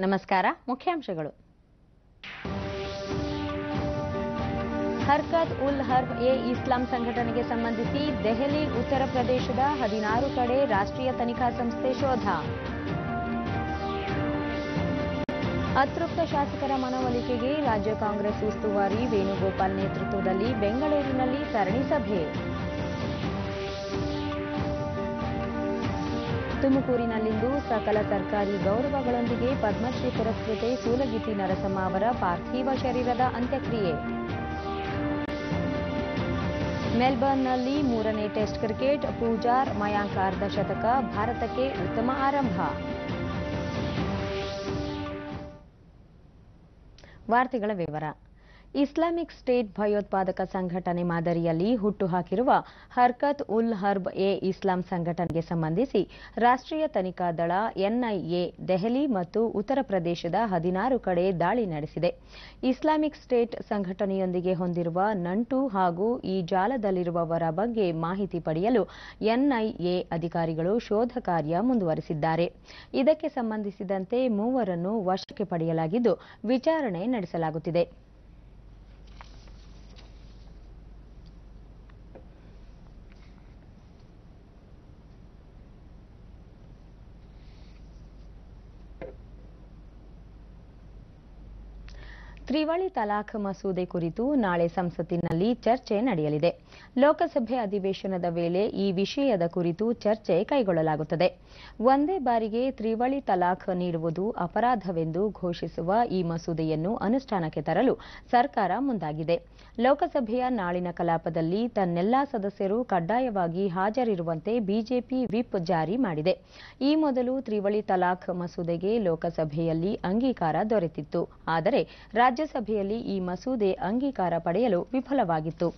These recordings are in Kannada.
ನಮಸ್ಕಾರ. ಮುಖ್ಯಾಂಶಗಳು. ಹರ್ಕತ್ ಉಲ್ ಹರ್ಬ್ ಎ ಇಸ್ಲಾಂ ಸಂಘಟನೆಗೆ ಸಂಬಂಧಿಸಿ ದೆಹಲಿ, ಉತ್ತರ ಪ್ರದೇಶದ 16 ಕಡೆ ರಾಷ್ಟ್ರೀಯ ತನಿಖಾ ಸಂಸ್ಥೆ ಶೋಧ. ಅತೃಪ್ತ ಶಾಸಕರ ಮನವೊಲಿಕೆಗೆ ರಾಜ್ಯ ಕಾಂಗ್ರೆಸ್ ಉಸ್ತುವಾರಿ ವೇಣುಗೋಪಾಲ್ ನೇತೃತ್ವದಲ್ಲಿ ಬೆಂಗಳೂರಿನಲ್ಲಿ ಸರಣಿ ಸಭೆ. ತುಮಕೂರಿನಲ್ಲಿಂದು ಸಕಲ ಸರ್ಕಾರಿ ಗೌರವಗಳೊಂದಿಗೆ ಪದ್ಮಶ್ರೀ ಪುರಸ್ಕೃತೆ ಸೂಲಗಿತ್ತಿ ನರಸಮ್ಮ ಅವರ ಪಾರ್ಥಿವ ಶರೀರದ ಅಂತ್ಯಕ್ರಿಯೆ. ಮೆಲ್ಬರ್ನ್ನಲ್ಲಿ 3ನೇ ಟೆಸ್ಟ್ ಕ್ರಿಕೆಟ್. ಪೂಜಾರ್, ಮಯಾಂಕ್ ಅರ್ಧ ಶತಕ, ಭಾರತಕ್ಕೆ ಉತ್ತಮ ಆರಂಭ. ವಾರ್ತೆಗಳ ವಿವರ. ಇಸ್ಲಾಮಿಕ್ ಸ್ಟೇಟ್ ಭಯೋತ್ಪಾದಕ ಸಂಘಟನೆ ಮಾದರಿಯಲ್ಲಿ ಹುಟ್ಟುಹಾಕಿರುವ ಹರ್ಕತ್ ಉಲ್ ಹರ್ಬ್ ಎ ಇಸ್ಲಾಂ ಸಂಘಟನೆಗೆ ಸಂಬಂಧಿಸಿ ರಾಷ್ಟ್ರೀಯ ತನಿಖಾ ದಳ ಎನ್ಐಎ ದೆಹಲಿ ಮತ್ತು ಉತ್ತರ ಪ್ರದೇಶದ 16 ಕಡೆ ದಾಳಿ ನಡೆಸಿದೆ. ಇಸ್ಲಾಮಿಕ್ ಸ್ಟೇಟ್ ಸಂಘಟನೆಯೊಂದಿಗೆ ಹೊಂದಿರುವ ನಂಟು ಹಾಗೂ ಈ ಜಾಲದಲ್ಲಿರುವವರ ಬಗ್ಗೆ ಮಾಹಿತಿ ಪಡೆಯಲು ಎನ್ಐಎ ಅಧಿಕಾರಿಗಳು ಶೋಧ ಕಾರ್ಯ ಮುಂದುವರೆಸಿದ್ದಾರೆ. ಇದಕ್ಕೆ ಸಂಬಂಧಿಸಿದಂತೆ 3 ವಶಕ್ಕೆ ಪಡೆಯಲಾಗಿದ್ದು ವಿಚಾರಣೆ ನಡೆಸಲಾಗುತ್ತಿದೆ. ತ್ರಿವಳಿ ತಲಾಖ್ ಮಸೂದೆ ಕುರಿತು ನಾಳೆ ಸಂಸತ್ತಿನಲ್ಲಿ ಚರ್ಚೆ ನಡೆಯಲಿದೆ. ಲೋಕಸಭೆ ಅಧಿವೇಶನದ ವೇಳೆ ಈ ವಿಷಯದ ಕುರಿತು ಚರ್ಚೆ ಕೈಗೊಳ್ಳಲಾಗುತ್ತದೆ. ಒಂದೇ ಬಾರಿಗೆ ತ್ರಿವಳಿ ತಲಾಖ್ ನೀಡುವುದು ಅಪರಾಧವೆಂದು ಘೋಷಿಸುವ ಈ ಮಸೂದೆಯನ್ನು ಅನುಷ್ಠಾನಕ್ಕೆ ತರಲು ಸರ್ಕಾರ ಮುಂದಾಗಿದೆ. ಲೋಕಸಭೆಯ ನಾಳಿನ ಕಲಾಪದಲ್ಲಿ ತನ್ನೆಲ್ಲಾ ಸದಸ್ಯರು ಕಡ್ಡಾಯವಾಗಿ ಹಾಜರಿರುವಂತೆ ಬಿಜೆಪಿ ವಿಪ್ ಜಾರಿ ಮಾಡಿದೆ. ಈ ಮೊದಲು ತ್ರಿವಳಿ ತಲಾಖ್ ಮಸೂದೆಗೆ ಲೋಕಸಭೆಯಲ್ಲಿ ಅಂಗೀಕಾರ ದೊರೆತಿತ್ತು. ಆದರೆ ರಾಜ್ಯಸಭೆಯಲ್ಲಿ ಈ ಮಸೂದೆ ಅಂಗೀಕಾರ ಪಡೆಯಲು ವಿಫಲವಾಗಿತ್ತು.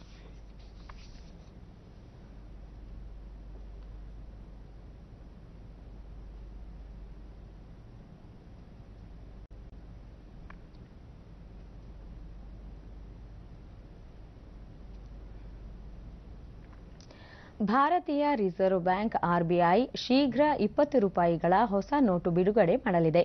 ಭಾರತೀಯ ರಿಸರ್ವ್ ಬ್ಯಾಂಕ್ ಆರ್ಬಿಐ ಶೀಘ್ರ 20 ರೂಪಾಯಿಗಳ ಹೊಸ ನೋಟು ಬಿಡುಗಡೆ ಮಾಡಲಿದೆ.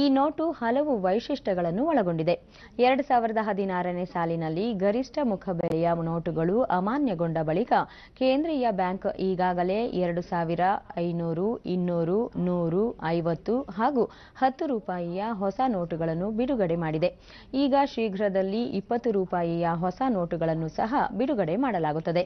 ಈ ನೋಟು ಹಲವು ವೈಶಿಷ್ಟ್ಯಗಳನ್ನು ಒಳಗೊಂಡಿದೆ. 2016ನೇ ಸಾಲಿನಲ್ಲಿ ಗರಿಷ್ಠ ಮುಖಬೆಲೆಯ ನೋಟುಗಳು ಅಮಾನ್ಯಗೊಂಡ ಬಳಿಕ ಕೇಂದ್ರೀಯ ಬ್ಯಾಂಕ್ ಈಗಾಗಲೇ 2000, 500, 200, 100, 50 ಹಾಗೂ 10 ರೂಪಾಯಿಯ ಹೊಸ ನೋಟುಗಳನ್ನು ಬಿಡುಗಡೆ ಮಾಡಿದೆ. ಈಗ ಶೀಘ್ರದಲ್ಲಿ 20 ರೂಪಾಯಿಯ ಹೊಸ ನೋಟುಗಳನ್ನು ಸಹ ಬಿಡುಗಡೆ ಮಾಡಲಾಗುತ್ತದೆ.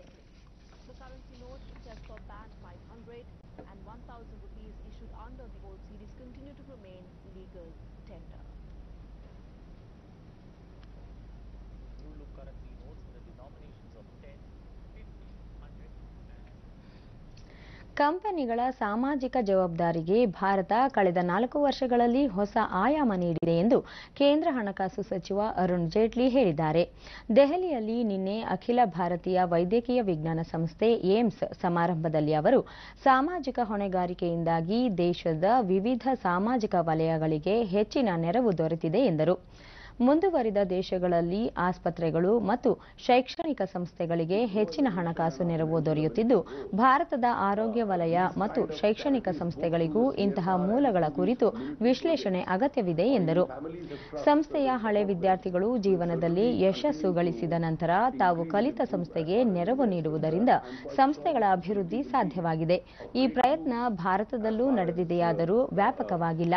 ಕಂಪನಿಗಳ ಸಾಮಾಜಿಕ ಜವಾಬ್ದಾರಿಗೆ ಭಾರತ ಕಳೆದ 4 ವರ್ಷಗಳಲ್ಲಿ ಹೊಸ ಆಯಾಮ ನೀಡಿದೆ ಎಂದು ಕೇಂದ್ರ ಹಣಕಾಸು ಸಚಿವ ಅರುಣ್ ಜೇಟ್ಲಿ ಹೇಳಿದ್ದಾರೆ. ದೆಹಲಿಯಲ್ಲಿ ನಿನ್ನೆ ಅಖಿಲ ಭಾರತೀಯ ವೈದ್ಯಕೀಯ ವಿಜ್ಞಾನ ಸಂಸ್ಥೆ ಏಮ್ಸ್ ಸಮಾರಂಭದಲ್ಲಿ ಅವರು ಸಾಮಾಜಿಕ ಹೊಣೆಗಾರಿಕೆಯಿಂದಾಗಿ ದೇಶದ ವಿವಿಧ ಸಾಮಾಜಿಕ ವಲಯಗಳಿಗೆ ಹೆಚ್ಚಿನ ನೆರವು ದೊರೆತಿದೆ ಎಂದರು. ಮುಂದುವರಿದ ದೇಶಗಳಲ್ಲಿ ಆಸ್ಪತ್ರೆಗಳು ಮತ್ತು ಶೈಕ್ಷಣಿಕ ಸಂಸ್ಥೆಗಳಿಗೆ ಹೆಚ್ಚಿನ ಹಣಕಾಸು ನೆರವು ದೊರೆಯುತ್ತಿದ್ದು, ಭಾರತದ ಆರೋಗ್ಯ ವಲಯ ಮತ್ತು ಶೈಕ್ಷಣಿಕ ಸಂಸ್ಥೆಗಳಿಗೂ ಇಂತಹ ಮೂಲಗಳ ಕುರಿತು ವಿಶ್ಲೇಷಣೆ ಅಗತ್ಯವಿದೆ ಎಂದರು. ಸಂಸ್ಥೆಯ ಹಳೆ ವಿದ್ಯಾರ್ಥಿಗಳು ಜೀವನದಲ್ಲಿ ಯಶಸ್ಸು ಗಳಿಸಿದ ನಂತರ ತಾವು ಕಲಿತ ಸಂಸ್ಥೆಗೆ ನೆರವು ನೀಡುವುದರಿಂದ ಸಂಸ್ಥೆಗಳ ಅಭಿವೃದ್ಧಿ ಸಾಧ್ಯವಾಗಿದೆ. ಈ ಪ್ರಯತ್ನ ಭಾರತದಲ್ಲೂ ನಡೆದಿದೆಯಾದರೂ ವ್ಯಾಪಕವಾಗಿಲ್ಲ.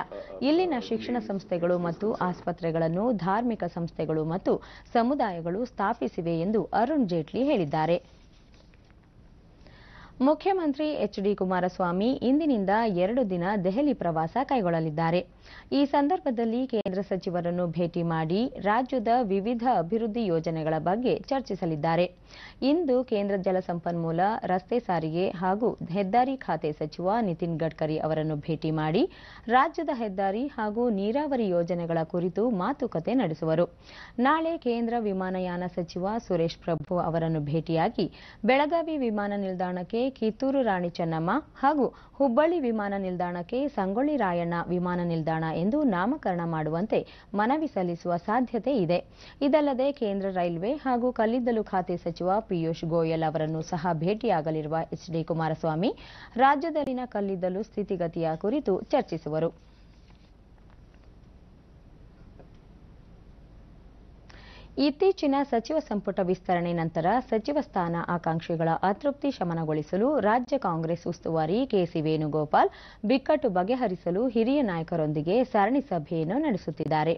ಇಲ್ಲಿನ ಶಿಕ್ಷಣ ಸಂಸ್ಥೆಗಳು ಮತ್ತು ಆಸ್ಪತ್ರೆಗಳನ್ನು ಧಾರ್ಮಿಕ ಸಂಸ್ಥೆಗಳು ಮತ್ತು ಸಮುದಾಯಗಳು ಸ್ಥಾಪಿಸಿವೆ ಎಂದು ಅರುಣ್ ಜೇಟ್ಲಿ ಹೇಳಿದ್ದಾರೆ. ಮುಖ್ಯಮಂತ್ರಿ ಎಚ್.ಡಿ. ಕುಮಾರಸ್ವಾಮಿ ಇಂದಿನಿಂದ 2 ದಿನ ದೆಹಲಿ ಪ್ರವಾಸ ಕೈಗೊಳ್ಳಲಿದ್ದಾರೆ. ಈ ಸಂದರ್ಭದಲ್ಲಿ ಕೇಂದ್ರ ಸಚಿವರನ್ನು ಭೇಟಿ ಮಾಡಿ ರಾಜ್ಯದ ವಿವಿಧ ಅಭಿವೃದ್ಧಿ ಯೋಜನೆಗಳ ಬಗ್ಗೆ ಚರ್ಚಿಸಲಿದ್ದಾರೆ. ಇಂದು ಕೇಂದ್ರ ಜಲಸಂಪನ್ಮೂಲ, ರಸ್ತೆ ಸಾರಿಗೆ ಹಾಗೂ ಹೆದ್ದಾರಿ ಖಾತೆ ಸಚಿವ ನಿತಿನ್ ಗಡ್ಕರಿ ಅವರನ್ನು ಭೇಟಿ ಮಾಡಿ ರಾಜ್ಯದ ಹೆದ್ದಾರಿ ಹಾಗೂ ನೀರಾವರಿ ಯೋಜನೆಗಳ ಕುರಿತು ಮಾತುಕತೆ ನಡೆಸುವರು. ನಾಳೆ ಕೇಂದ್ರ ವಿಮಾನಯಾನ ಸಚಿವ ಸುರೇಶ್ ಪ್ರಭು ಅವರನ್ನು ಭೇಟಿಯಾಗಿ ಬೆಳಗಾವಿ ವಿಮಾನ ನಿಲ್ದಾಣಕ್ಕೆ ಕಿತ್ತೂರು ರಾಣಿ ಚೆನ್ನಮ್ಮ ಹಾಗೂ ಹುಬ್ಬಳ್ಳಿ ವಿಮಾನ ನಿಲ್ದಾಣಕ್ಕೆ ಸಂಗೊಳ್ಳಿ ರಾಯಣ್ಣ ವಿಮಾನ ನಿಲ್ದಾಣ ಎಂದು ನಾಮಕರಣ ಮಾಡುವಂತೆ ಮನವಿ ಸಲ್ಲಿಸುವ ಸಾಧ್ಯತೆ ಇದೆ. ಇದಲ್ಲದೆ ಕೇಂದ್ರ ರೈಲ್ವೆ ಹಾಗೂ ಕಲ್ಲಿದ್ದಲು ಖಾತೆ ಸಚಿವ ಪಿಯೂಷ್ ಗೋಯಲ್ ಅವರನ್ನು ಸಹ ಭೇಟಿಯಾಗಲಿರುವ ಎಚ್.ಡಿ. ಕುಮಾರಸ್ವಾಮಿ ರಾಜ್ಯದಲ್ಲಿನ ಕಲ್ಲಿದ್ದಲು ಸ್ಥಿತಿಗತಿಯ ಕುರಿತು ಚರ್ಚಿಸುವರು. ಇತ್ತೀಚಿನ ಸಚಿವ ಸಂಪುಟ ವಿಸ್ತರಣೆ ನಂತರ ಸಚಿವ ಸ್ಥಾನ ಆಕಾಂಕ್ಷಿಗಳ ಅತೃಪ್ತಿ ಶಮನಗೊಳಿಸಲು ರಾಜ್ಯ ಕಾಂಗ್ರೆಸ್ ಉಸ್ತುವಾರಿ ಕೆಸಿ ವೇಣುಗೋಪಾಲ್ ಬಿಕ್ಕಟ್ಟು ಬಗೆಹರಿಸಲು ಹಿರಿಯ ನಾಯಕರೊಂದಿಗೆ ಸರಣಿ ಸಭೆಯನ್ನು ನಡೆಸುತ್ತಿದ್ದಾರೆ.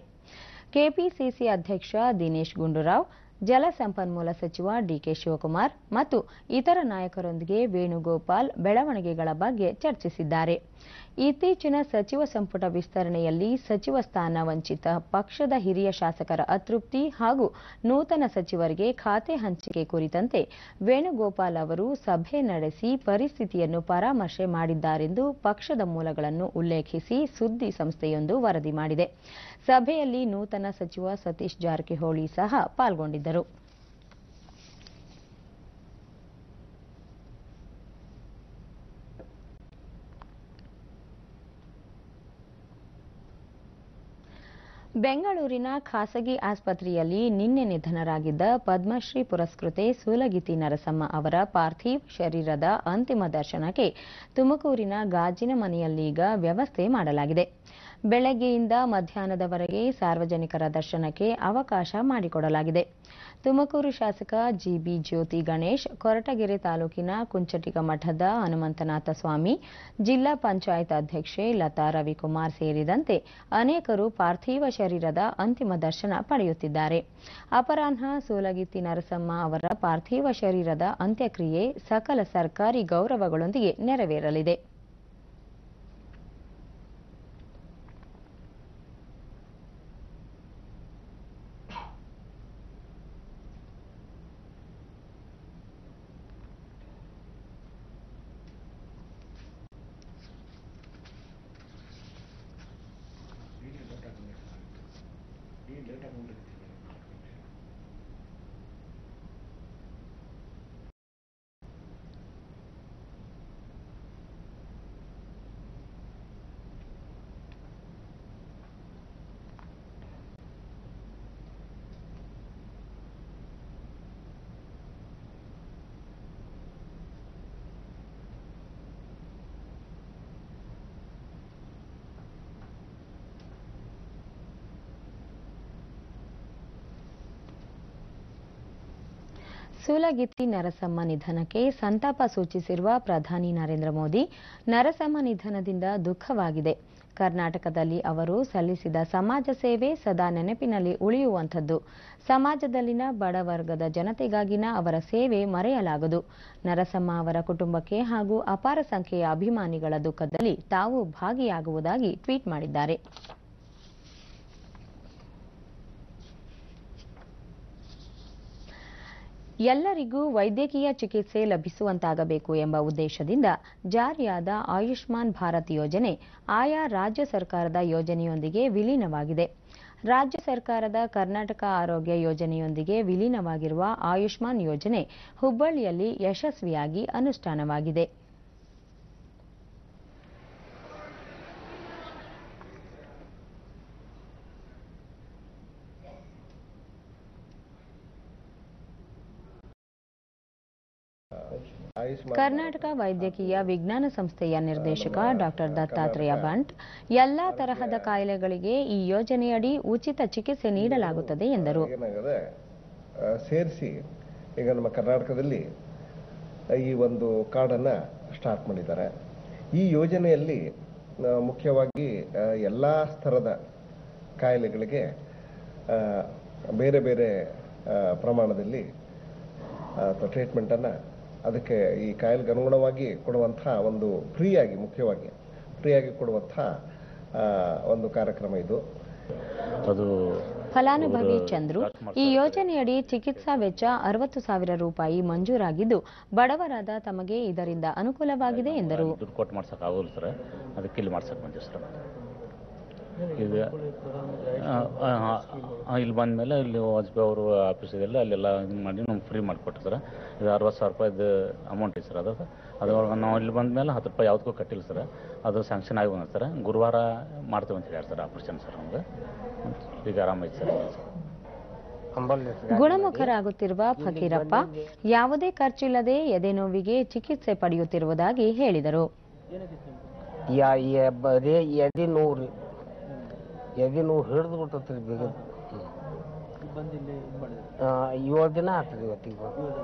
ಕೆಪಿಸಿಸಿ ಅಧ್ಯಕ್ಷ ದಿನೇಶ್ ಗುಂಡೂರಾವ್, ಜಲಸಂಪನ್ಮೂಲ ಸಚಿವ ಡಿಕೆ ಶಿವಕುಮಾರ್ ಮತ್ತು ಇತರ ನಾಯಕರೊಂದಿಗೆ ವೇಣುಗೋಪಾಲ್ ಬೆಳವಣಿಗೆಗಳ ಬಗ್ಗೆ ಚರ್ಚಿಸಿದ್ದಾರೆ. ಇತ್ತೀಚಿನ ಸಚಿವ ಸಂಪುಟ ವಿಸ್ತರಣೆಯಲ್ಲಿ ಸಚಿವ ಸ್ಥಾನ ವಂಚಿತ ಪಕ್ಷದ ಹಿರಿಯ ಶಾಸಕರ ಅತೃಪ್ತಿ ಹಾಗೂ ನೂತನ ಸಚಿವರಿಗೆ ಖಾತೆ ಹಂಚಿಕೆ ಕುರಿತಂತೆ ವೇಣುಗೋಪಾಲ್ ಅವರು ಸಭೆ ನಡೆಸಿ ಪರಿಸ್ಥಿತಿಯನ್ನು ಪರಾಮರ್ಶೆ ಮಾಡಿದ್ದಾರೆಂದು ಪಕ್ಷದ ಮೂಲಗಳನ್ನು ಉಲ್ಲೇಖಿಸಿ ಸುದ್ದಿ ಸಂಸ್ಥೆಯೊಂದು ವರದಿ ಮಾಡಿದೆ. ಸಭೆಯಲ್ಲಿ ನೂತನ ಸಚಿವ ಸತೀಶ್ ಜಾರಕಿಹೊಳಿ ಸಹ ಪಾಲ್ಗೊಂಡಿದ್ದರು. ಬೆಂಗಳೂರಿನ ಖಾಸಗಿ ಆಸ್ಪತ್ರೆಯಲ್ಲಿ ನಿನ್ನೆ ನಿಧನರಾಗಿದ್ದ ಪದ್ಮಶ್ರೀ ಪುರಸ್ಕೃತೆ ಸೂಲಗಿತ್ತಿ ನರಸಮ್ಮ ಅವರ ಪಾರ್ಥಿವ ಶರೀರದ ಅಂತಿಮ ದರ್ಶನಕ್ಕೆ ತುಮಕೂರಿನ ಗಾಜಿನ ಮನೆಯಲ್ಲೀಗ ವ್ಯವಸ್ಥೆ ಮಾಡಲಾಗಿದೆ. ಬೆಳಗ್ಗೆಯಿಂದ ಮಧ್ಯಾಹ್ನದವರೆಗೆ ಸಾರ್ವಜನಿಕರ ದರ್ಶನಕ್ಕೆ ಅವಕಾಶ ಮಾಡಿಕೊಡಲಾಗಿದೆ. ತುಮಕೂರು ಶಾಸಕ ಜಿಬಿ ಜ್ಯೋತಿ ಗಣೇಶ್, ಕೊರಟಗೆರೆ ತಾಲೂಕಿನ ಕುಂಚಟಿಗ ಮಠದ ಹನುಮಂತನಾಥ ಸ್ವಾಮಿ, ಜಿಲ್ಲಾ ಪಂಚಾಯತ್ ಅಧ್ಯಕ್ಷೆ ಲತಾ ರವಿಕುಮಾರ್ ಸೇರಿದಂತೆ ಅನೇಕರು ಪಾರ್ಥಿವ ಶರೀರದ ಅಂತಿಮ ದರ್ಶನ ಪಡೆಯುತ್ತಿದ್ದಾರೆ. ಅಪರಾಹ್ನ ಸೂಲಗಿತ್ತಿ ನರಸಮ್ಮ ಅವರ ಪಾರ್ಥಿವ ಶರೀರದ ಅಂತ್ಯಕ್ರಿಯೆ ಸಕಲ ಸರ್ಕಾರಿ ಗೌರವಗಳೊಂದಿಗೆ ನೆರವೇರಲಿದೆ. ಸೂಲಗಿತ್ತಿ ನರಸಮ್ಮ ನಿಧನಕ್ಕೆ ಸಂತಾಪ ಸೂಚಿಸಿರುವ ಪ್ರಧಾನಿ ನರೇಂದ್ರ ಮೋದಿ, ನರಸಮ್ಮ ನಿಧನದಿಂದ ದುಃಖವಾಗಿದೆ. ಕರ್ನಾಟಕದಲ್ಲಿ ಅವರು ಸಲ್ಲಿಸಿದ ಸಮಾಜ ಸೇವೆ ಸದಾ ನೆನಪಿನಲ್ಲಿ ಉಳಿಯುವಂಥದ್ದು. ಸಮಾಜದಲ್ಲಿನ ಬಡವರ್ಗದ ಜನತೆಗಾಗಿನ ಅವರ ಸೇವೆ ಮರೆಯಲಾಗದು. ನರಸಮ್ಮ ಅವರ ಕುಟುಂಬಕ್ಕೆ ಹಾಗೂ ಅಪಾರ ಸಂಖ್ಯೆಯ ಅಭಿಮಾನಿಗಳ ದುಃಖದಲ್ಲಿ ತಾವು ಭಾಗಿಯಾಗುವುದಾಗಿ ಟ್ವೀಟ್ ಮಾಡಿದ್ದಾರೆ. ಎಲ್ಲರಿಗೂ ವೈದ್ಯಕೀಯ ಚಿಕಿತ್ಸೆ ಲಭಿಸುವಂತಾಗಬೇಕು ಎಂಬ ಉದ್ದೇಶದಿಂದ ಜಾರಿಯಾದ ಆಯುಷ್ಮಾನ್ ಭಾರತ್ ಯೋಜನೆ ಆಯಾ ರಾಜ್ಯ ಸರ್ಕಾರದ ಯೋಜನೆಯೊಂದಿಗೆ ವಿಲೀನವಾಗಿದೆ. ರಾಜ್ಯ ಸರ್ಕಾರದ ಕರ್ನಾಟಕ ಆರೋಗ್ಯ ಯೋಜನೆಯೊಂದಿಗೆ ವಿಲೀನವಾಗಿರುವ ಆಯುಷ್ಮಾನ್ ಯೋಜನೆ ಹುಬ್ಬಳ್ಳಿಯಲ್ಲಿ ಯಶಸ್ವಿಯಾಗಿ ಅನುಷ್ಠಾನವಾಗಿದೆ. ಕರ್ನಾಟಕ ವೈದ್ಯಕೀಯ ವಿಜ್ಞಾನ ಸಂಸ್ಥೆಯ ನಿರ್ದೇಶಕ ಡಾಕ್ಟರ್ ದತ್ತಾತ್ರೇಯ ಬಂಟ್, ಎಲ್ಲಾ ತರಹದ ಕಾಯಿಲೆಗಳಿಗೆ ಈ ಯೋಜನೆಯಡಿ ಉಚಿತ ಚಿಕಿತ್ಸೆ ನೀಡಲಾಗುತ್ತದೆ ಎಂದರು. ಸೇರಿಸಿ ಈಗ ನಮ್ಮ ಕರ್ನಾಟಕದಲ್ಲಿ ಈ ಒಂದು ಕಾರ್ಡನ್ನು ಸ್ಟಾರ್ಟ್ ಮಾಡಿದ್ದಾರೆ. ಈ ಯೋಜನೆಯಲ್ಲಿ ಮುಖ್ಯವಾಗಿ ಎಲ್ಲ ಸ್ತರದ ಕಾಯಿಲೆಗಳಿಗೆ ಬೇರೆ ಬೇರೆ ಪ್ರಮಾಣದಲ್ಲಿ ಟ್ರೀಟ್ಮೆಂಟನ್ನು ಅದಕ್ಕೆ ಈ ಕಾಯಿಲೆಗೆ ಅನುಗುಣವಾಗಿ ಕೊಡುವಂತಹ ಒಂದು ಮುಖ್ಯವಾಗಿ ಫ್ರೀಯಾಗಿ ಕೊಡುವಂತಹ ಒಂದು ಕಾರ್ಯಕ್ರಮ ಇದು. ಫಲಾನುಭವಿ ಚಂದ್ರು, ಈ ಯೋಜನೆಯಡಿ ಚಿಕಿತ್ಸಾ ವೆಚ್ಚ 60,000 ರೂಪಾಯಿ ಮಂಜೂರಾಗಿದ್ದು ಬಡವರಾದ ತಮಗೆ ಇದರಿಂದ ಅನುಕೂಲವಾಗಿದೆ ಎಂದರು. ಇಲ್ಲಿ ಬಂದ ಮೇಲೆ ಇಲ್ಲಿ ವಾಜಪೇಯಿ ಅವರು ಆಫೀಸ್ ಇದೆಲ್ಲ ಅಲ್ಲೆಲ್ಲ ಇದು ಮಾಡಿ ನಮ್ಗೆ ಫ್ರೀ ಮಾಡಿಕೊಟ್ರು ಸರ್. ಇದು 60,000 ರೂಪಾಯಿದು ಅಮೌಂಟ್ ಇದೆ ಸರ್. ಅದ್ರೊಳಗೆ ನಾವು ಇಲ್ಲಿ ಬಂದ ಮೇಲೆ 10 ರೂಪಾಯಿ ಯಾವುದಕ್ಕೂ ಕಟ್ಟಿಲ್ಲ ಸರ್. ಅದು ಸ್ಯಾಂಕ್ಷನ್ ಆಗಿ ಬಂದ ಸರ್. ಗುರುವಾರ ಮಾಡ್ತೀವಿ ಅಂತ ಹೇಳ್ಯಾರ ಸರ್ ಆಪರೇಷನ್ ಸರ್. ನಮ್ಗೆ ಈಗ ಆರಾಮೈತೆ ಸರ್. ಗುಣಮುಖರಾಗುತ್ತಿರುವ ಫಕೀರಪ್ಪ ಯಾವುದೇ ಖರ್ಚಿಲ್ಲದೆ ಎದೆ ನೋವಿಗೆ ಚಿಕಿತ್ಸೆ ಪಡೆಯುತ್ತಿರುವುದಾಗಿ ಹೇಳಿದರು. ಎದೆ ನೋವು ಹಿಡಿದು ಬಿಟ್ಟತ್ರಿ ಬೇಗ. ಬಂದು ಇಲ್ಲಿ ಇದು ಮಾಡಿದ್ರು? 7 ದಿನ ಆಗ್ತದೆ ಇವತ್ತಿಗೆ.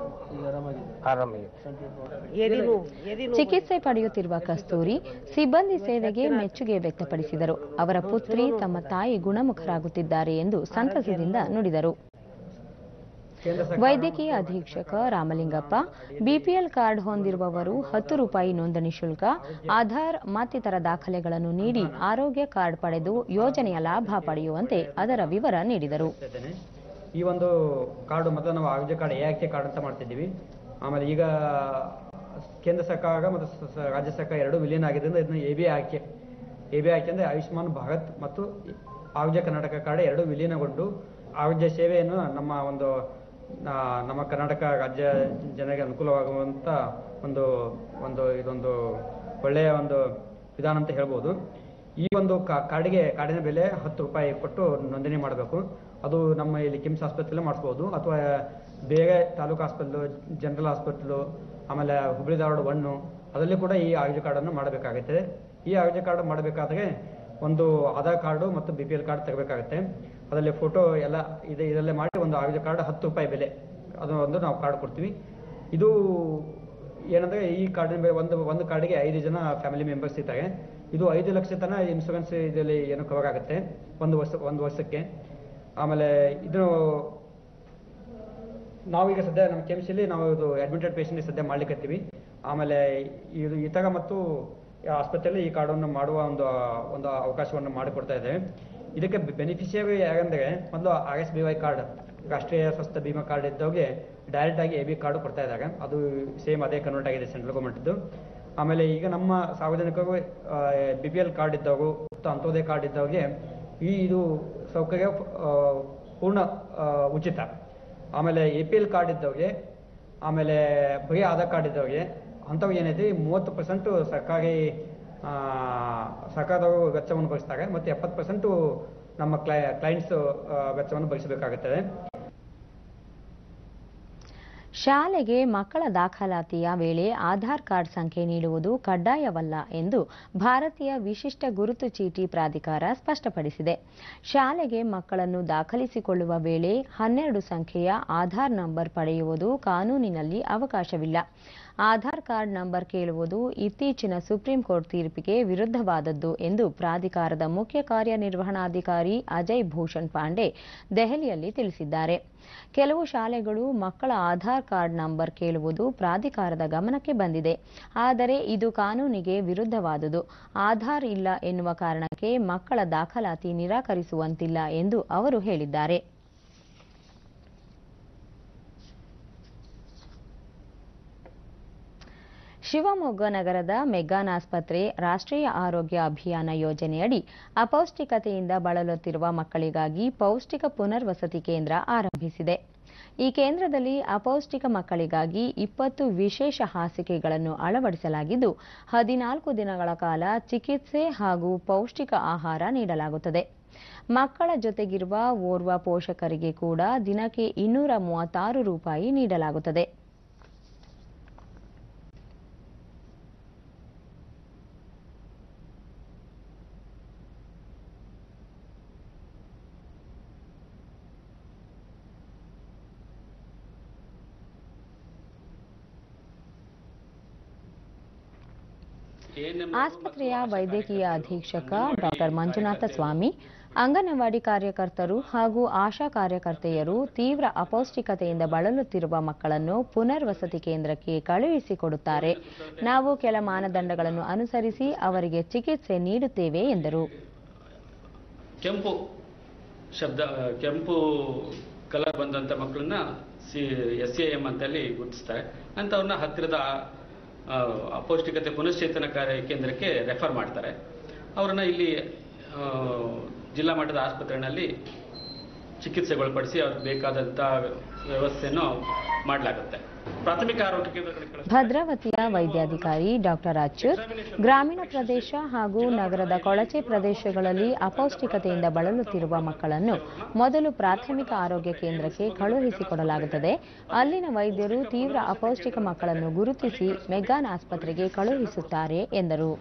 ಈಗ ಆರಾಮಾಗಿದೆ? ಆರಾಮಾಗಿದೆ. ಚಿಕಿತ್ಸೆ ಪಡೆಯುತ್ತಿರುವ ಕಸ್ತೂರಿ ಸಿಬ್ಬಂದಿ ಸೇವೆಗೆ ಮೆಚ್ಚುಗೆ ವ್ಯಕ್ತಪಡಿಸಿದರು. ಅವರ ಪುತ್ರಿ ತಮ್ಮ ತಾಯಿ ಗುಣಮುಖರಾಗುತ್ತಿದ್ದಾರೆ ಎಂದು ಸಂತಸದಿಂದ ನುಡಿದರು. ವೈದ್ಯಕೀಯ ಅಧೀಕ್ಷಕ ರಾಮಲಿಂಗಪ್ಪ, ಬಿಪಿಎಲ್ ಕಾರ್ಡ್ ಹೊಂದಿರುವವರು 10 ರೂಪಾಯಿ ನೋಂದಣಿ ಶುಲ್ಕ, ಆಧಾರ್ ಮತ್ತಿತರ ದಾಖಲೆಗಳನ್ನು ನೀಡಿ ಆರೋಗ್ಯ ಕಾರ್ಡ್ ಪಡೆದು ಯೋಜನೆಯ ಲಾಭ ಪಡೆಯುವಂತೆ ಅದರ ವಿವರ ನೀಡಿದರು. ಈ ಒಂದು ಕಾರ್ಡು ಮೊದಲು ನಾವು ಆರೋಗ್ಯ ಕಾರ್ಡ್ AIK ಕಾರ್ಡ್ ಅಂತ ಮಾಡ್ತಿದ್ದೀವಿ. ಆಮೇಲೆ ಈಗ ಕೇಂದ್ರ ಸರ್ಕಾರ ಮತ್ತು ರಾಜ್ಯ ಸರ್ಕಾರ ಎರಡೂ ವಿಲೀನ ಆಗಿದ್ದರಿಂದ ಇದನ್ನು ABIK ಅಂದರೆ ಆಯುಷ್ಮಾನ್ ಭಾರತ್ ಮತ್ತು ಆರೋಗ್ಯ ಕರ್ನಾಟಕ ಕಾರ್ಡ್ ಎರಡೂ ವಿಲೀನಗೊಂಡು ಆರೋಗ್ಯ ಸೇವೆಯನ್ನು ನಮ್ಮ ಕರ್ನಾಟಕ ರಾಜ್ಯ ಜನರಿಗೆ ಅನುಕೂಲವಾಗುವಂಥ ಇದೊಂದು ಒಳ್ಳೆಯ ಒಂದು ವಿಧಾನ ಅಂತ ಹೇಳ್ಬೋದು. ಈ ಒಂದು ಕಾರ್ಡಿನ ಬೆಲೆ 10 ರೂಪಾಯಿ ಕೊಟ್ಟು ನೋಂದಣಿ ಮಾಡಬೇಕು. ಅದು ನಮ್ಮ ಇಲ್ಲಿ ಕಿಮ್ಸ್ ಆಸ್ಪತ್ರೆಯಲ್ಲೇ ಮಾಡಿಸ್ಬೋದು, ಅಥವಾ ಬೇರೆ ತಾಲೂಕು ಹಾಸ್ಪಿಟ್ಲು, ಜನರಲ್ ಹಾಸ್ಪಿಟ್ಲು, ಆಮೇಲೆ ಹುಬ್ಬಳ್ಳಿ ಧಾರವಾಡ 1 ಅದರಲ್ಲಿ ಕೂಡ ಈ ಆರೋಗ್ಯ ಕಾರ್ಡನ್ನು ಮಾಡಬೇಕಾಗುತ್ತದೆ. ಈ ಆರೋಗ್ಯ ಕಾರ್ಡ್ ಮಾಡಬೇಕಾದ್ರೆ ಒಂದು ಆಧಾರ್ ಕಾರ್ಡು ಮತ್ತು BPL ಕಾರ್ಡ್ ತಗೋಬೇಕಾಗುತ್ತೆ. ಅದರಲ್ಲಿ ಫೋಟೋ ಎಲ್ಲ ಇದರಲ್ಲೇ ಮಾಡಿ ಒಂದು ಆರೋಗ್ಯ ಕಾರ್ಡ್ 10 ರೂಪಾಯಿ ಬೆಲೆ ಅದು ನಾವು ಕಾರ್ಡ್ ಕೊಡ್ತೀವಿ. ಇದು ಏನಂದರೆ ಈ ಕಾರ್ಡಿನ ಬೆಲೆ ಒಂದು ಕಾರ್ಡಿಗೆ 5 ಜನ ಫ್ಯಾಮಿಲಿ ಮೆಂಬರ್ಸ್ ಇರ್ತಾರೆ. ಇದು 5 ಲಕ್ಷ ತನಕ ಇನ್ಶೂರೆನ್ಸ್ ಇದರಲ್ಲಿ ಏನು ಕವರ್ ಆಗುತ್ತೆ ಒಂದು ವರ್ಷಕ್ಕೆ. ಆಮೇಲೆ ಇದು ನಾವೀಗ ಸದ್ಯ ನಮ್ಮ KMCಯಲ್ಲಿ ನಾವು ಇದು ಅಡ್ಮಿಟೆಡ್ ಪೇಷಂಟ್ ಸದ್ಯ ಮಾಡ್ಲಿಕ್ಕತ್ತೀವಿ. ಆಮೇಲೆ ಇದು ಇತರ ಮತ್ತು ಆಸ್ಪತ್ರೆಯಲ್ಲಿ ಈ ಕಾರ್ಡನ್ನು ಮಾಡುವ ಒಂದು ಅವಕಾಶವನ್ನು ಮಾಡಿಕೊಡ್ತಾ ಇದ್ದೇವೆ. ಇದಕ್ಕೆ ಬೆನಿಫಿಷಿಯರಿ ಯಾರಂದರೆ ಮೊದಲು RSBY ಕಾರ್ಡ್, ರಾಷ್ಟ್ರೀಯ ಸ್ವಾಸ್ಥ್ಯ ಬಿಮಾ ಕಾರ್ಡ್ ಇದ್ದವ್ರಿಗೆ ಡೈರೆಕ್ಟ್ ಆಗಿ AB ಕಾರ್ಡು ಕೊಡ್ತಾ ಇದ್ದಾಗ ಅದು ಸೇಮ್ ಅದೇ ಕನ್ವರ್ಟ್ ಆಗಿದೆ ಸೆಂಟ್ರಲ್ ಗೌರ್ಮೆಂಟ್ದು. ಆಮೇಲೆ ಈಗ ನಮ್ಮ ಸಾರ್ವಜನಿಕರು BPL ಕಾರ್ಡ್ ಇದ್ದವರು ಮತ್ತು ಅಂತ್ಯೋದಯ ಕಾರ್ಡ್ ಇದ್ದವ್ರಿಗೆ ಇದು ಸೌಕರ್ಯ ಪೂರ್ಣ ಉಚಿತ. ಆಮೇಲೆ APL ಕಾರ್ಡ್ ಇದ್ದವ್ರಿಗೆ, ಆಮೇಲೆ ಬರೀ ಆಧಾರ್ ಕಾರ್ಡ್ ಇದ್ದವ್ರಿಗೆ ಅಂಥವು ಏನೈತಿ 30% ಸರ್ಕಾರದವರು ವೆಚ್ಚವನ್ನು ಭರಿಸ್ತಾರೆ ಮತ್ತು 70% ನಮ್ಮ ಕ್ಲೈಂಟ್ಸ್ ವೆಚ್ಚವನ್ನು ಭರಿಸಬೇಕಾಗುತ್ತದೆ. ಶಾಲೆಗೆ ಮಕ್ಕಳ ದಾಖಲಾತಿಯ ವೇಳೆ ಆಧಾರ್ ಕಾರ್ಡ್ ಸಂಖ್ಯೆ ನೀಡುವುದು ಕಡ್ಡಾಯವಲ್ಲ ಎಂದು ಭಾರತೀಯ ವಿಶಿಷ್ಟ ಗುರುತು ಚೀಟಿ ಪ್ರಾಧಿಕಾರ ಸ್ಪಷ್ಟಪಡಿಸಿದೆ. ಶಾಲೆಗೆ ಮಕ್ಕಳನ್ನು ದಾಖಲಿಸಿಕೊಳ್ಳುವ ವೇಳೆ 12 ಸಂಖ್ಯೆಯ ಆಧಾರ್ ನಂಬರ್ ಪಡೆಯುವುದು ಕಾನೂನಿನಲ್ಲಿ ಅವಕಾಶವಿಲ್ಲ. ಆಧಾರ್ ಕಾರ್ಡ್ ನಂಬರ್ ಕೇಳುವುದು ಇತ್ತೀಚಿನ ಸುಪ್ರೀಂ ಕೋರ್ಟ್ ತೀರ್ಪಿಗೆ ವಿರುದ್ಧವಾದದ್ದು ಎಂದು ಪ್ರಾಧಿಕಾರದ ಮುಖ್ಯ ಕಾರ್ಯನಿರ್ವಹಣಾಧಿಕಾರಿ ಅಜಯ್ ಭೂಷಣ್ ಪಾಂಡೆ ದೆಹಲಿಯಲ್ಲಿ ತಿಳಿಸಿದ್ದಾರೆ. ಕೆಲವು ಶಾಲೆಗಳು ಮಕ್ಕಳ ಆಧಾರ್ ಕಾರ್ಡ್ ನಂಬರ್ ಕೇಳುವುದು ಪ್ರಾಧಿಕಾರದ ಗಮನಕ್ಕೆ ಬಂದಿದೆ. ಆದರೆ ಇದು ಕಾನೂನಿಗೆ ವಿರುದ್ಧವಾದುದು. ಆಧಾರ್ ಇಲ್ಲ ಎನ್ನುವ ಕಾರಣಕ್ಕೆ ಮಕ್ಕಳ ದಾಖಲಾತಿ ನಿರಾಕರಿಸುವಂತಿಲ್ಲ ಎಂದು ಅವರು ಹೇಳಿದ್ದಾರೆ. ಶಿವಮೊಗ್ಗ ನಗರದ ಮೆಗ್ಗಾನ್ ಆಸ್ಪತ್ರೆ ರಾಷ್ಟ್ರೀಯ ಆರೋಗ್ಯ ಅಭಿಯಾನ ಯೋಜನೆಯಡಿ ಅಪೌಷ್ಟಿಕತೆಯಿಂದ ಬಳಲುತ್ತಿರುವ ಮಕ್ಕಳಿಗಾಗಿ ಪೌಷ್ಟಿಕ ಪುನರ್ವಸತಿ ಕೇಂದ್ರ ಆರಂಭಿಸಿದೆ. ಈ ಕೇಂದ್ರದಲ್ಲಿ ಅಪೌಷ್ಟಿಕ ಮಕ್ಕಳಿಗಾಗಿ 20 ವಿಶೇಷ ಹಾಸಿಗೆಗಳನ್ನು ಅಳವಡಿಸಲಾಗಿದ್ದು 14 ದಿನಗಳ ಕಾಲ ಚಿಕಿತ್ಸೆ ಹಾಗೂ ಪೌಷ್ಟಿಕ ಆಹಾರ ನೀಡಲಾಗುತ್ತದೆ. ಮಕ್ಕಳ ಜೊತೆಗಿರುವ ಓರ್ವ ಪೋಷಕರಿಗೆ ಕೂಡ ದಿನಕ್ಕೆ 236 ರೂಪಾಯಿ ನೀಡಲಾಗುತ್ತದೆ. ಆಸ್ಪತ್ರೆಯ ವೈದ್ಯಕೀಯ ಅಧೀಕ್ಷಕ ಡಾಕ್ಟರ್ ಮಂಜುನಾಥ ಸ್ವಾಮಿ, ಅಂಗನವಾಡಿ ಕಾರ್ಯಕರ್ತರು ಹಾಗೂ ಆಶಾ ಕಾರ್ಯಕರ್ತೆಯರು ತೀವ್ರ ಅಪೌಷ್ಟಿಕತೆಯಿಂದ ಬಳಲುತ್ತಿರುವ ಮಕ್ಕಳನ್ನು ಪುನರ್ವಸತಿ ಕೇಂದ್ರಕ್ಕೆ ಕಳುಹಿಸಿಕೊಡುತ್ತಾರೆ. ನಾವು ಕೆಲ ಮಾನದಂಡಗಳನ್ನು ಅನುಸರಿಸಿ ಅವರಿಗೆ ಚಿಕಿತ್ಸೆ ನೀಡುತ್ತೇವೆ ಎಂದರು. ಕೆಂಪು ಕಲರ್ ಬಂದಂಥ ಮಕ್ಕಳನ್ನ SAM ಅಂತಲ್ಲಿ ಗುರುತಿಸ್ತಾರೆ. ಅಂಥವ್ರನ್ನ ಹತ್ತಿರದ ಅಪೌಷ್ಟಿಕತೆ ಪುನಶ್ಚೇತನ ಕೇಂದ್ರಕ್ಕೆ ರೆಫರ್ ಮಾಡ್ತಾರೆ. ಅವರನ್ನು ಇಲ್ಲಿ ಜಿಲ್ಲಾ ಮಟ್ಟದ ಆಸ್ಪತ್ರೆಯಲ್ಲಿ ಚಿಕಿತ್ಸೆಗೊಳಪಡಿಸಿ ಅವ್ರಿಗೆ ಬೇಕಾದಂಥ ವ್ಯವಸ್ಥೆಯನ್ನು ಮಾಡಲಾಗುತ್ತೆ. ಪ್ರಾಥಮಿಕ ಆರೋಗ್ಯ ಕೇಂದ್ರಗಳಿಗೆ ಭದ್ರಾವತಿಯ ವೈದ್ಯಾಧಿಕಾರಿ ಡಾಕ್ಟರ್ ಅಚ್ಯುತ್ ಗ್ರಾಮೀಣ ಪ್ರದೇಶ ಹಾಗೂ ನಗರದ ಕೊಳಚೆ ಪ್ರದೇಶಗಳಲ್ಲಿ ಅಪೌಷ್ಟಿಕತೆಯಿಂದ ಬಳಲುತ್ತಿರುವ ಮಕ್ಕಳನ್ನು ಮೊದಲು ಪ್ರಾಥಮಿಕ ಆರೋಗ್ಯ ಕೇಂದ್ರಕ್ಕೆ ಕಳುಹಿಸಿಕೊಡಲಾಗುತ್ತದೆ. ಅಲ್ಲಿನ ವೈದ್ಯರು ತೀವ್ರ ಅಪೌಷ್ಟಿಕ ಮಕ್ಕಳನ್ನು ಗುರುತಿಸಿ ಮೆಗ್ಗಾನ್ ಆಸ್ಪತ್ರೆಗೆ ಕಳುಹಿಸುತ್ತಾರೆ ಎಂದರು.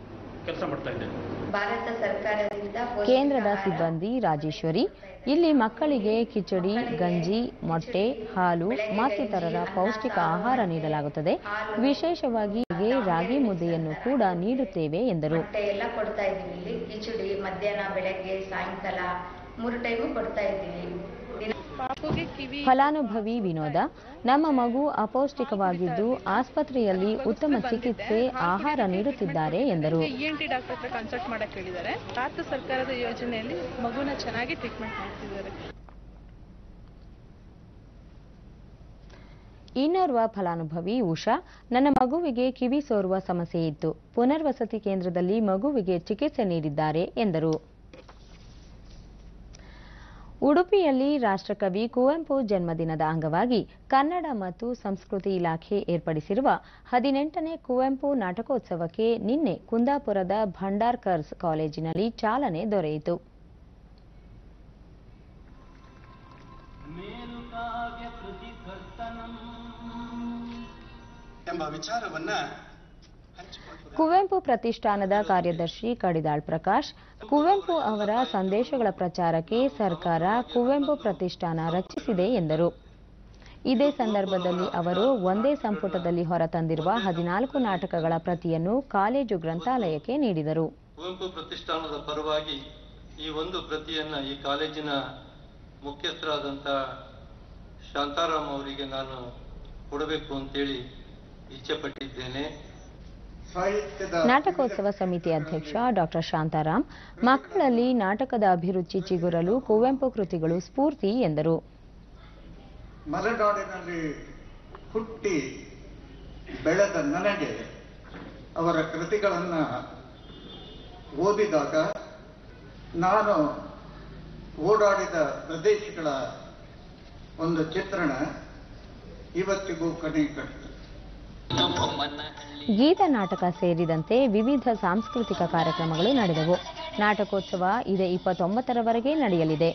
ಕೆಲಸ ಮಾಡ್ತಾ ಇದ್ದೇವೆ. ಭಾರತ ಸರ್ಕಾರದಿಂದ ಕೇಂದ್ರದ ಸಿಬ್ಬಂದಿ ರಾಜೇಶ್ವರಿ ಇಲ್ಲಿ ಮಕ್ಕಳಿಗೆ ಕಿಚಡಿ, ಗಂಜಿ, ಮೊಟ್ಟೆ, ಹಾಲು ಮತ್ತಿತರರ ಪೌಷ್ಟಿಕ ಆಹಾರ ನೀಡಲಾಗುತ್ತದೆ. ವಿಶೇಷವಾಗಿ ರಾಗಿ ಮುದ್ದೆಯನ್ನು ಕೂಡ ನೀಡುತ್ತೇವೆ ಎಂದರು. ಮೊಟ್ಟೆ ಎಲ್ಲ ಕೊಡ್ತಾ ಇದ್ದೀವಿ. ಇಲ್ಲಿ ಕಿಚಡಿ ಮಧ್ಯಾಹ್ನ, ಬೆಳಗ್ಗೆ, ಸಾಯಂಕಾಲ 3 ಟೈಮು ಕೊಡ್ತಾ ಇದ್ದೀವಿ. ಫಲಾನುಭವಿ ವಿನೋದ, ನಮ್ಮ ಮಗು ಅಪೌಷ್ಟಿಕವಾಗಿದ್ದು ಆಸ್ಪತ್ರೆಯಲ್ಲಿ ಉತ್ತಮ ಚಿಕಿತ್ಸೆ, ಆಹಾರ ನೀಡುತ್ತಿದ್ದಾರೆ ಎಂದರು. ENT ಡಾಕ್ಟರ್ ಹತ್ರ ಕನ್ಸಲ್ಟ್ ಮಾಡಕ್ಕೆ ಹೇಳಿದ್ದಾರೆ. ಭಾರತ ಸರ್ಕಾರದ ಯೋಜನೆಯಲ್ಲಿ ಮಗುನ ಚೆನ್ನಾಗಿ ಟ್ರೀಟ್ಮೆಂಟ್ ಮಾಡ್ತಿದ್ದಾರೆ. ಇನ್ನೋರ್ವ ಫಲಾನುಭವಿ ಉಷಾ, ನನ್ನ ಮಗುವಿಗೆ ಕಿವಿ ಸೋರುವ ಸಮಸ್ಯೆ ಇತ್ತು. ಪುನರ್ವಸತಿ ಕೇಂದ್ರದಲ್ಲಿ ಮಗುವಿಗೆ ಚಿಕಿತ್ಸೆ ನೀಡಿದ್ದಾರೆ ಎಂದರು. ಉಡುಪಿಯಲ್ಲಿ ರಾಷ್ಟ್ರಕವಿ ಕುವೆಂಪು ಜನ್ಮದಿನದ ಅಂಗವಾಗಿ ಕನ್ನಡ ಮತ್ತು ಸಂಸ್ಕೃತಿ ಇಲಾಖೆ ಏರ್ಪಡಿಸಿರುವ 18ನೇ ಕುವೆಂಪು ನಾಟಕೋತ್ಸವಕ್ಕೆ ನಿನ್ನೆ ಕುಂದಾಪುರದ ಭಂಡಾರ್ಕರ್ಸ್ ಕಾಲೇಜಿನಲ್ಲಿ ಚಾಲನೆ ದೊರೆಯಿತು. ಕುವೆಂಪು ಪ್ರತಿಷ್ಠಾನದ ಕಾರ್ಯದರ್ಶಿ ಕಡಿದಾಳ್ ಪ್ರಕಾಶ್, ಕುವೆಂಪು ಅವರ ಸಂದೇಶಗಳ ಪ್ರಚಾರಕ್ಕೆ ಸರ್ಕಾರ ಕುವೆಂಪು ಪ್ರತಿಷ್ಠಾನ ರಚಿಸಿದೆ ಎಂದರು. ಇದೇ ಸಂದರ್ಭದಲ್ಲಿ ಅವರು ಒಂದೇ ಸಂಪುಟದಲ್ಲಿ ಹೊರತಂದಿರುವ 14 ನಾಟಕಗಳ ಪ್ರತಿಯನ್ನು ಕಾಲೇಜು ಗ್ರಂಥಾಲಯಕ್ಕೆ ನೀಡಿದರು. ಕುವೆಂಪು ಪ್ರತಿಷ್ಠಾನದ ಪರವಾಗಿ ಈ ಒಂದು ಪ್ರತಿಯನ್ನ ಈ ಕಾಲೇಜಿನ ಮುಖ್ಯಸ್ಥರಾದಂಥ ಶಾಂತಾರಾಮ್ ಅವರಿಗೆ ನಾನು ಕೊಡಬೇಕು ಅಂತೇಳಿ ಇಚ್ಛೆ ಪಟ್ಟಿದ್ದೇನೆ. ನಾಟಕೋತ್ಸವ ಸಮಿತಿ ಅಧ್ಯಕ್ಷ ಡಾಕ್ಟರ್ ಶಾಂತಾರಾಮ್, ಮಕ್ಕಳಲ್ಲಿ ನಾಟಕದ ಅಭಿರುಚಿ ಚಿಗುರಲು ಕುವೆಂಪು ಕೃತಿಗಳು ಸ್ಫೂರ್ತಿ ಎಂದರು. ಮಲೆನಾಡಿನಲ್ಲಿ ಹುಟ್ಟಿ ಬೆಳೆದ ನನಗೆ ಅವರ ಕೃತಿಗಳನ್ನು ಓದಿದಾಗ ನಾನು ಓಡಾಡಿದ ಪ್ರದೇಶಗಳ ಒಂದು ಚಿತ್ರಣ ಇವತ್ತಿಗೂ ಕಣ್ಣಿ ಕಟ್ಟಿತು. ಗೀತ ನಾಟಕ ಸೇರಿದಂತೆ ವಿವಿಧ ಸಾಂಸ್ಕೃತಿಕ ಕಾರ್ಯಕ್ರಮಗಳು ನಡೆದವು. ನಾಟಕೋತ್ಸವ ಇದೇ 29ರವರೆಗೆ ನಡೆಯಲಿದೆ.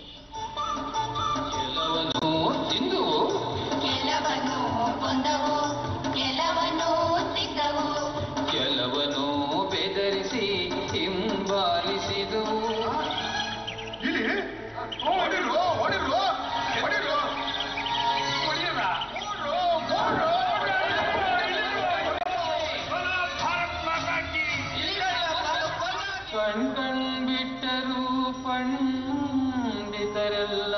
ಕಣ್ಬಿಟ್ಟರು ಪಂಡಿತರೆಲ್ಲ,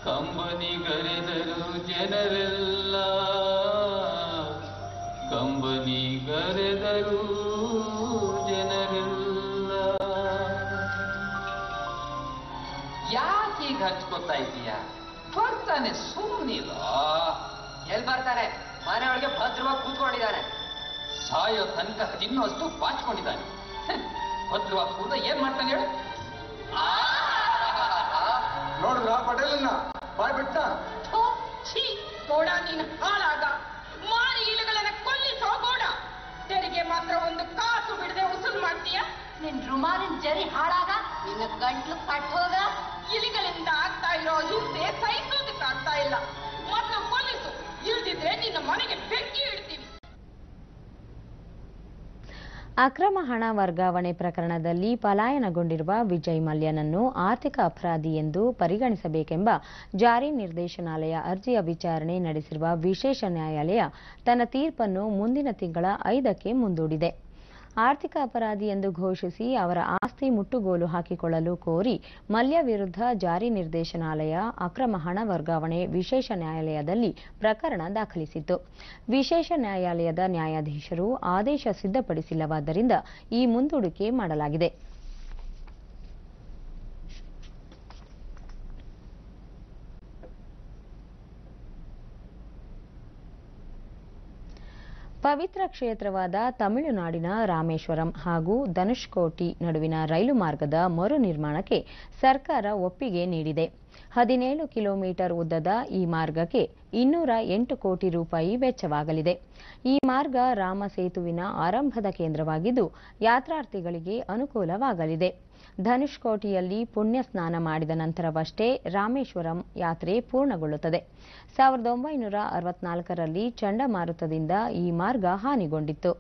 ಕಂಬನಿಗರೆದರು ಜನರೆಲ್ಲ, ಕಂಬನಿಗರೆದರು ಜನರೆಲ್ಲ. ಯಾಕೆ ಈಗ ಹಚ್ಕೋತಾ ಇದೀಯ? ಬರ್ತಾನೆ, ಸುಮ್ಮನಿಲ್ಲ. ಎಲ್ಲಿ ಬರ್ತಾರೆ? ಮನೆಯೊಳಗೆ ಭದ್ರವಾಗಿ ಕೂತ್ಕೊಂಡಿದ್ದಾನೆ. ಸಾಯೋ ತನಕ ತಿನ್ನೋಷ್ಟು ಬಾಚ್ಕೊಂಡಿದ್ದಾನೆ. ಭದ್ರವಾಗಿ ಕೂದ ಏನ್ ಮಾಡ್ತಾನೆ ಹೇಳು? ನೋಡಿದ್ರ ಪಟೇಲನ್ನ ಬಾಯ್ ಬಿಟ್ಟ ಗೋಡ ನೀನು ಹಾಳಾಗ ಮಾರಿ ಇಲುಗಳನ್ನ ಕೊಲ್ಲಿಸೋ ಗೋಡ. ತೆರಿಗೆ ಮಾತ್ರ ಒಂದು ಕಾಸು ಬಿಡದೆ ಉಸುಲು ಮಾಡ್ತೀಯ. ನಿನ್ ರುಮಾಲಿನ ಜರಿ ಹಾಳಾಗ, ನಿನ್ನ ಗಂಟ್ಲು ಕಟ್ಟೋಗ. ಇಲಿಗಳಿಂದ ಆಗ್ತಾ ಇರೋ ಹಿಂಸೆ ಸಹಿಸೋದಕ್ಕಾಗ್ತಾ ಇಲ್ಲ. ಮೊದಲು ಕೊಲ್ಲಿಸು, ಇಲ್ದಿದ್ರೆ ನಿನ್ನ ಮನೆಗೆ ಬೆಂಕಿ ಇಡ್ತೀವಿ. ಅಕ್ರಮ ಹಣ ವರ್ಗಾವಣೆ ಪ್ರಕರಣದಲ್ಲಿ ಪಲಾಯನಗೊಂಡಿರುವ ವಿಜಯ್ ಮಲ್ಯನನ್ನು ಆರ್ಥಿಕ ಅಪರಾಧಿ ಎಂದು ಪರಿಗಣಿಸಬೇಕೆಂಬ ಜಾರಿ ನಿರ್ದೇಶನಾಲಯ ಅರ್ಜಿಯ ವಿಚಾರಣೆ ನಡೆಸಿರುವ ವಿಶೇಷ ನ್ಯಾಯಾಲಯ ತನ್ನ ತೀರ್ಪನ್ನು ಮುಂದಿನ ತಿಂಗಳ 5ಕ್ಕೆ ಮುಂದೂಡಿದೆ. ಆರ್ಥಿಕ ಅಪರಾಧಿ ಎಂದು ಘೋಷಿಸಿ ಅವರ ಆಸ್ತಿ ಮುಟ್ಟುಗೋಲು ಹಾಕಿಕೊಳ್ಳಲು ಕೋರಿ ಮಲ್ಯ ವಿರುದ್ಧ ಜಾರಿ ನಿರ್ದೇಶನಾಲಯ ಅಕ್ರಮ ಹಣ ವರ್ಗಾವಣೆ ವಿಶೇಷ ನ್ಯಾಯಾಲಯದಲ್ಲಿ ಪ್ರಕರಣ ದಾಖಲಿಸಿತ್ತು. ವಿಶೇಷ ನ್ಯಾಯಾಲಯದ ನ್ಯಾಯಾಧೀಶರು ಆದೇಶ ಸಿದ್ಧಪಡಿಸಿಲ್ಲವಾದ್ದರಿಂದ ಈ ಮುಂದೂಡಿಕೆ ಮಾಡಲಾಗಿದೆ. ಪವಿತ್ರ ಕ್ಷೇತ್ರವಾದ ತಮಿಳುನಾಡಿನ ರಾಮೇಶ್ವರಂ ಹಾಗೂ ಧನುಷ್ಕೋಟಿ ನಡುವಿನ ರೈಲು ಮಾರ್ಗದ ಮರು ನಿರ್ಮಾಣಕ್ಕೆ ಸರ್ಕಾರ ಒಪ್ಪಿಗೆ ನೀಡಿದೆ. 17 ಕಿಲೋಮೀಟರ್ ಉದ್ದದ ಈ ಮಾರ್ಗಕ್ಕೆ 208 ಕೋಟಿ ರೂಪಾಯಿ ವೆಚ್ಚವಾಗಲಿದೆ. ಈ ಮಾರ್ಗ ರಾಮ ಸೇತುವಿನ ಆರಂಭದ ಕೇಂದ್ರವಾಗಿದ್ದು ಯಾತ್ರಾರ್ಥಿಗಳಿಗೆ ಅನುಕೂಲವಾಗಲಿದೆ. ಧನುಷ್ಕೋಟಿಯಲ್ಲಿ ಪುಣ್ಯ ಸ್ನಾನ ಮಾಡಿದ ನಂತರವಷ್ಟೇ ರಾಮೇಶ್ವರಂ ಯಾತ್ರೆ ಪೂರ್ಣಗೊಳ್ಳುತ್ತದೆ. 1964ರಲ್ಲಿ ಚಂಡಮಾರುತದಿಂದ ಈ ಮಾರ್ಗ ಹಾನಿಗೊಂಡಿತ್ತು.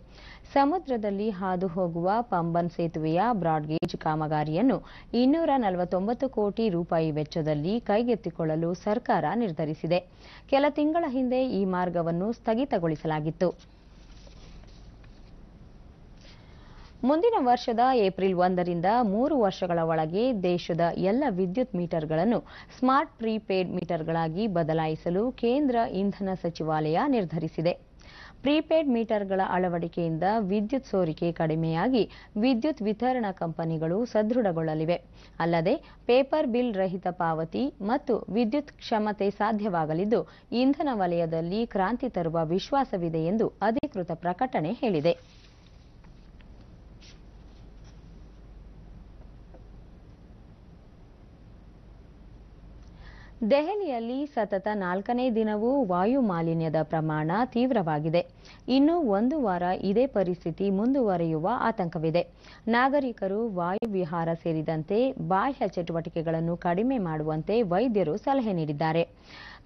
ಸಮುದ್ರದಲ್ಲಿ ಹಾದು ಹೋಗುವ ಪಂಬನ್ ಸೇತುವೆಯ ಬ್ರಾಡ್ಗೇಜ್ ಕಾಮಗಾರಿಯನ್ನು 249 ಕೋಟಿ ರೂಪಾಯಿ ವೆಚ್ಚದಲ್ಲಿ ಕೈಗೆತ್ತಿಕೊಳ್ಳಲು ಸರ್ಕಾರ ನಿರ್ಧರಿಸಿದೆ. ಕೆಲ ತಿಂಗಳ ಹಿಂದೆ ಈ ಮಾರ್ಗವನ್ನು ಸ್ಥಗಿತಗೊಳಿಸಲಾಗಿತ್ತು. ಮುಂದಿನ ವರ್ಷದ ಏಪ್ರಿಲ್ 1ರಿಂದ 3 ವರ್ಷಗಳ ಒಳಗೆ ದೇಶದ ಎಲ್ಲ ವಿದ್ಯುತ್ ಮೀಟರ್ಗಳನ್ನು ಸ್ಮಾರ್ಟ್ ಪ್ರೀಪೇಡ್ ಮೀಟರ್ಗಳಾಗಿ ಬದಲಾಯಿಸಲು ಕೇಂದ್ರ ಇಂಧನ ಸಚಿವಾಲಯ ನಿರ್ಧರಿಸಿದೆ. ಪ್ರೀಪೇಡ್ ಮೀಟರ್ಗಳ ಅಳವಡಿಕೆಯಿಂದ ವಿದ್ಯುತ್ ಸೋರಿಕೆ ಕಡಿಮೆಯಾಗಿ ವಿದ್ಯುತ್ ವಿತರಣಾ ಕಂಪನಿಗಳು ಸದೃಢಗೊಳ್ಳಲಿವೆ. ಅಲ್ಲದೆ ಪೇಪರ್ ಬಿಲ್ ರಹಿತ ಪಾವತಿ ಮತ್ತು ವಿದ್ಯುತ್ ಕ್ಷಮತೆ ಸಾಧ್ಯವಾಗಲಿದ್ದು ಇಂಧನ ವಲಯದಲ್ಲಿ ಕ್ರಾಂತಿ ತರುವ ವಿಶ್ವಾಸವಿದೆ ಎಂದು ಅಧಿಕೃತ ಪ್ರಕಟಣೆ ಹೇಳಿದೆ. ದೆಹಲಿಯಲ್ಲಿ ಸತತ 4ನೇ ದಿನವೂ ವಾಯು ಮಾಲಿನ್ಯದ ಪ್ರಮಾಣ ತೀವ್ರವಾಗಿದೆ. ಇನ್ನು 1 ವಾರ ಇದೇ ಪರಿಸ್ಥಿತಿ ಮುಂದುವರಿಯುವ ಆತಂಕವಿದೆ. ನಾಗರಿಕರು ವಾಯು ವಿಹಾರ ಸೇರಿದಂತೆ ಬಾಹ್ಯ ಚಟುವಟಿಕೆಗಳನ್ನು ಕಡಿಮೆ ಮಾಡುವಂತೆ ವೈದ್ಯರು ಸಲಹೆ ನೀಡಿದ್ದಾರೆ.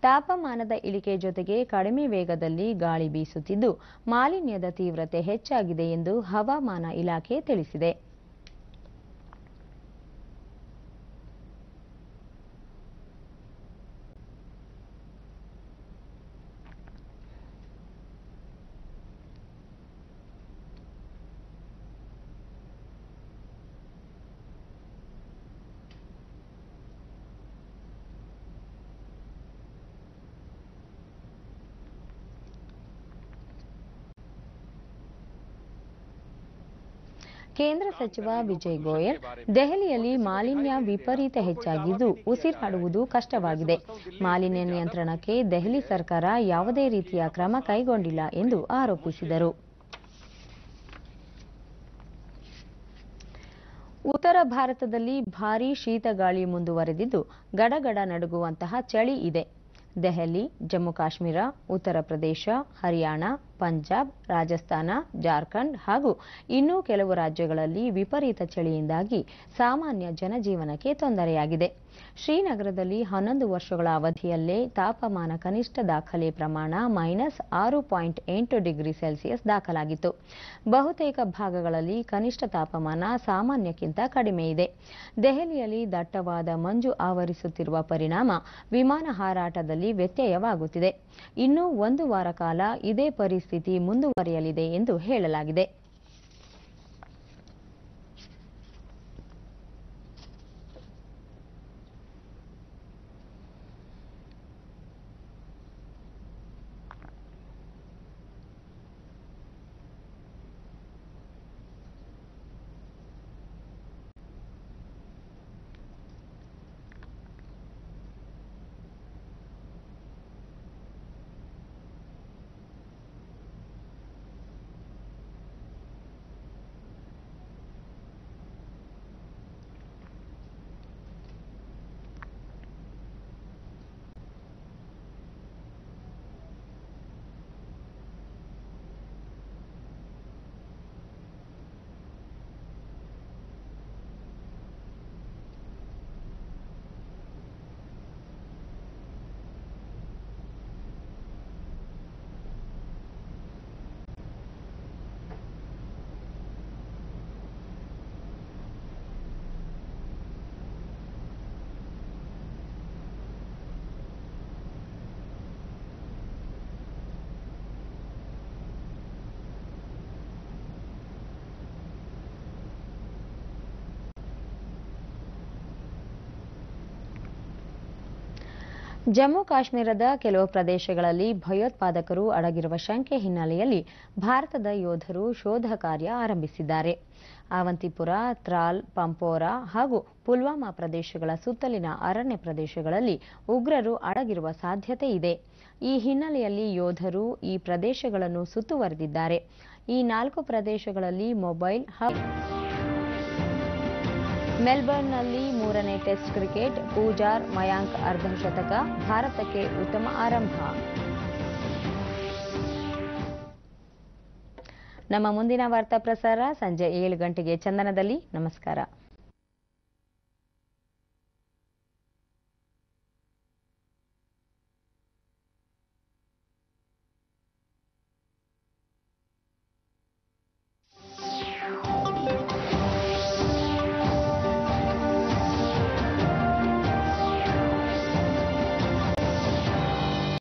ತಾಪಮಾನದ ಇಳಿಕೆ ಜೊತೆಗೆ ಕಡಿಮೆ ವೇಗದಲ್ಲಿ ಗಾಳಿ ಬೀಸುತ್ತಿದ್ದು ಮಾಲಿನ್ಯದ ತೀವ್ರತೆ ಹೆಚ್ಚಾಗಿದೆ ಎಂದು ಹವಾಮಾನ ಇಲಾಖೆ ತಿಳಿಸಿದೆ. ಕೇಂದ್ರ ಸಚಿವ ವಿಜಯ್ ಗೋಯಲ್, ದೆಹಲಿಯಲ್ಲಿ ಮಾಲಿನ್ಯ ವಿಪರೀತ ಹೆಚ್ಚಾಗಿದ್ದು ಉಸಿರಾಡುವುದು ಕಷ್ಟವಾಗಿದೆ. ಮಾಲಿನ್ಯ ನಿಯಂತ್ರಣಕ್ಕೆ ದೆಹಲಿ ಸರ್ಕಾರ ಯಾವುದೇ ರೀತಿಯ ಕ್ರಮ ಕೈಗೊಂಡಿಲ್ಲ ಎಂದು ಆರೋಪಿಸಿದರು. ಉತ್ತರ ಭಾರತದಲ್ಲಿ ಭಾರೀ ಶೀತಗಾಳಿ ಮುಂದುವರೆದಿದ್ದು ಗಡಗಡ ನಡುಗುವಂತಹ ಚಳಿ ಇದೆ. ದೆಹಲಿ, ಜಮ್ಮು ಕಾಶ್ಮೀರ, ಉತ್ತರ ಪ್ರದೇಶ, ಹರಿಯಾಣ, ಪಂಜಾಬ್, ರಾಜಸ್ಥಾನ, ಜಾರ್ಖಂಡ್ ಹಾಗೂ ಇನ್ನೂ ಕೆಲವು ರಾಜ್ಯಗಳಲ್ಲಿ ವಿಪರೀತ ಚಳಿಯಿಂದಾಗಿ ಸಾಮಾನ್ಯ ಜನಜೀವನಕ್ಕೆ ತೊಂದರೆಯಾಗಿದೆ. ಶ್ರೀನಗರದಲ್ಲಿ 11 ವರ್ಷಗಳ ಅವಧಿಯಲ್ಲೇ ತಾಪಮಾನ ಕನಿಷ್ಠ ದಾಖಲೆ ಪ್ರಮಾಣ -6.8 ಡಿಗ್ರಿ ಸೆಲ್ಸಿಯಸ್ ದಾಖಲಾಗಿತ್ತು. ಬಹುತೇಕ ಭಾಗಗಳಲ್ಲಿ ಕನಿಷ್ಠ ತಾಪಮಾನ ಸಾಮಾನ್ಯಕ್ಕಿಂತ ಕಡಿಮೆ ಇದೆ. ದೆಹಲಿಯಲ್ಲಿ ದಟ್ಟವಾದ ಮಂಜು ಆವರಿಸುತ್ತಿರುವ ಪರಿಣಾಮ ವಿಮಾನ ಹಾರಾಟದಲ್ಲಿ ವ್ಯತ್ಯಯವಾಗುತ್ತಿದೆ. ಇನ್ನೂ 1 ವಾರ ಕಾಲ ಇದೇ ಪರಿಸ್ಥಿತಿ ಮುಂದುವರಿಯಲಿದೆ ಎಂದು ಹೇಳಲಾಗಿದೆ. ಜಮ್ಮು ಕಾಶ್ಮೀರದ ಕೆಲವು ಪ್ರದೇಶಗಳಲ್ಲಿ ಭಯೋತ್ಪಾದಕರು ಅಡಗಿರುವ ಶಂಕೆ ಹಿನ್ನೆಲೆಯಲ್ಲಿ ಭಾರತದ ಯೋಧರು ಶೋಧ ಕಾರ್ಯ ಆರಂಭಿಸಿದ್ದಾರೆ. ಅವಂತಿಪುರ, ತ್ರಾಲ್, ಪಂಪೋರಾ ಹಾಗೂ ಪುಲ್ವಾಮಾ ಪ್ರದೇಶಗಳ ಸುತ್ತಲಿನ ಅರಣ್ಯ ಪ್ರದೇಶಗಳಲ್ಲಿ ಉಗ್ರರು ಅಡಗಿರುವ ಸಾಧ್ಯತೆ ಇದೆ. ಈ ಹಿನ್ನೆಲೆಯಲ್ಲಿ ಯೋಧರು ಈ ಪ್ರದೇಶಗಳನ್ನು ಸುತ್ತುವರೆದಿದ್ದಾರೆ. ಈ 4 ಪ್ರದೇಶಗಳಲ್ಲಿ ಮೊಬೈಲ್ ಹಬ್. ಮೆಲ್ಬರ್ನ್ನಲ್ಲಿ 3ನೇ ಟೆಸ್ಟ್ ಕ್ರಿಕೆಟ್, ಪೂಜಾರ್, ಮಯಾಂಕ್ ಅರ್ಧಶತಕ, ಭಾರತಕ್ಕೆ ಉತ್ತಮ ಆರಂಭ. ನಮ್ಮ ಮುಂದಿನ ವಾರ್ತಾ ಪ್ರಸಾರ ಸಂಜೆ 7 ಗಂಟೆಗೆ ಚಂದನದಲ್ಲಿ. ನಮಸ್ಕಾರ.